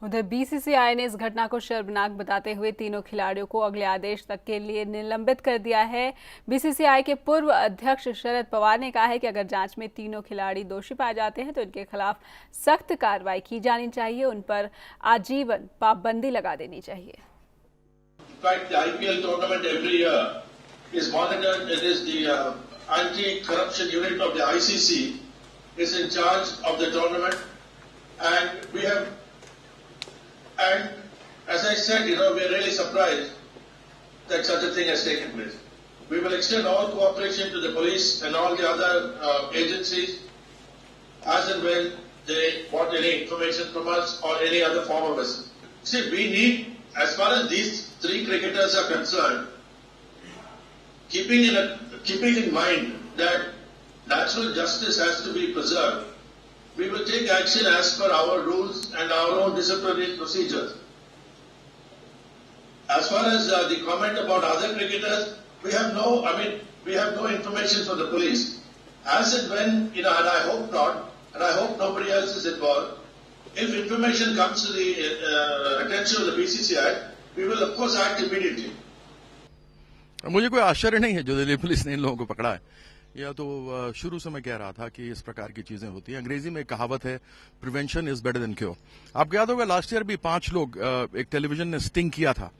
उधर बीसीसीआई ने इस घटना को शर्मनाक बताते हुए तीनों खिलाड़ियों को अगले आदेश तक के लिए निलंबित कर दिया है। बीसीसीआई के पूर्व अध्यक्ष शरद पवार ने कहा है कि अगर जांच में तीनों खिलाड़ी दोषी पाए जाते हैं तो इनके खिलाफ सख्त कार्रवाई की जानी चाहिए, उन पर आजीवन पाबंदी लगा देनी चाहिए। And as I said, we are really surprised that such a thing has taken place. We will extend all cooperation to the police and all the other agencies as and when they want any information from us or any other form of assistance. See, we need, as far as these three cricketers are concerned, keeping in mind that natural justice has to be preserved, we will take action as per our rules and our own disciplinary procedures. As far as the comment about other cricketers, we have no information from the police. As and when, and I hope not, and I hope nobody else is involved, if information comes to the attention of the BCCI, we will of course act immediately. मुझे कोई आश्चर्य नहीं है जो Delhi police ने इन लोगों को पकड़ा है। या तो शुरू से मैं कह रहा था कि इस प्रकार की चीजें होती हैं। अंग्रेजी में एक कहावत है, prevention is better than cure. आपको याद होगा लास्ट ईयर भी 5 लोग, एक टेलीविजन ने स्टिंग किया था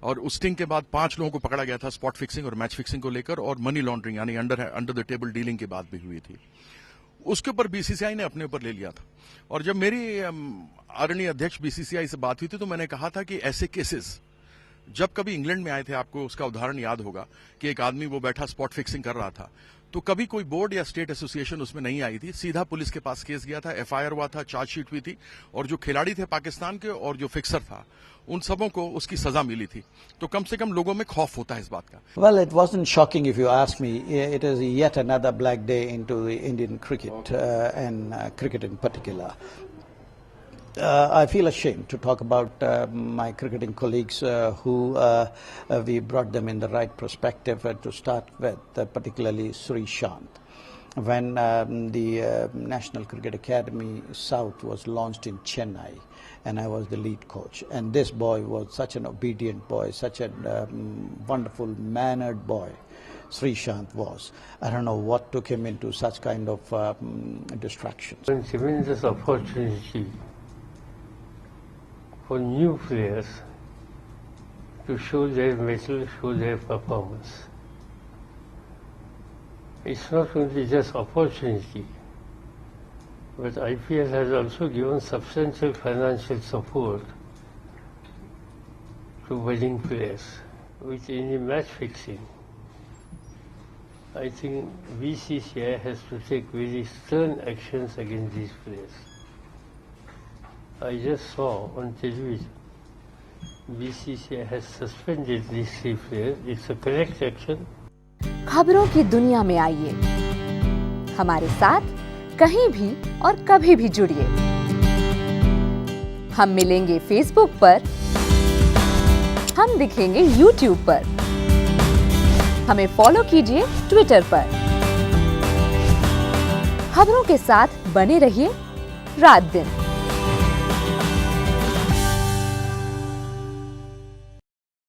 और उस स्टिंग के बाद 5 लोगों को पकड़ा गया था स्पॉट फिक्सिंग और मैच फिक्सिंग को लेकर, और मनी लॉन्ड्रिंग यानी अंडर द टेबल डीलिंग की बात भी हुई थी। उसके ऊपर बीसीसीआई ने अपने ऊपर ले लिया था। और जब मेरी आदरणीय अध्यक्ष बीसीसीआई से बात हुई थी तो मैंने कहा था कि ऐसे केसेस जब कभी इंग्लैंड में आए थे, आपको उसका उदाहरण याद होगा कि एक आदमी वो बैठा स्पॉट फिक्सिंग कर रहा था, तो कभी कोई बोर्ड या स्टेट एसोसिएशन उसमें नहीं आई थी, सीधा पुलिस के पास केस गया था, एफआईआर हुआ था, चार्जशीट हुई थी, और जो खिलाड़ी थे पाकिस्तान के और जो फिक्सर था उन सबों को उसकी सजा मिली थी। तो कम से कम लोगों में खौफ होता है इस बात का। Well, it wasn't shocking if you ask me. It is yet another black day into the Indian cricket and cricket in particular. I feel ashamed to talk about my cricketing colleagues who we brought them in the right perspective to start with, particularly Srishant. When the National Cricket Academy South was launched in Chennai, and I was the lead coach, and this boy was such an obedient boy, such a wonderful mannered boy. Srishant was. I don't know what took him into such kind of distractions. When given this opportunity for new players to show their mettle, show their performance, it's not only just opportunity, but IPL has also given substantial financial support to budding players with any match fixing. I think BCCI has to take very stern actions against these players. I just saw on television, BCCI has suspended these 3 players. It's a correct action. खबरों की दुनिया में आइए, हमारे साथ कहीं भी और कभी भी जुड़िए। हम मिलेंगे फेसबुक पर, हम दिखेंगे यूट्यूब पर, हमें फॉलो कीजिए ट्विटर पर। खबरों के साथ बने रहिए रात दिन।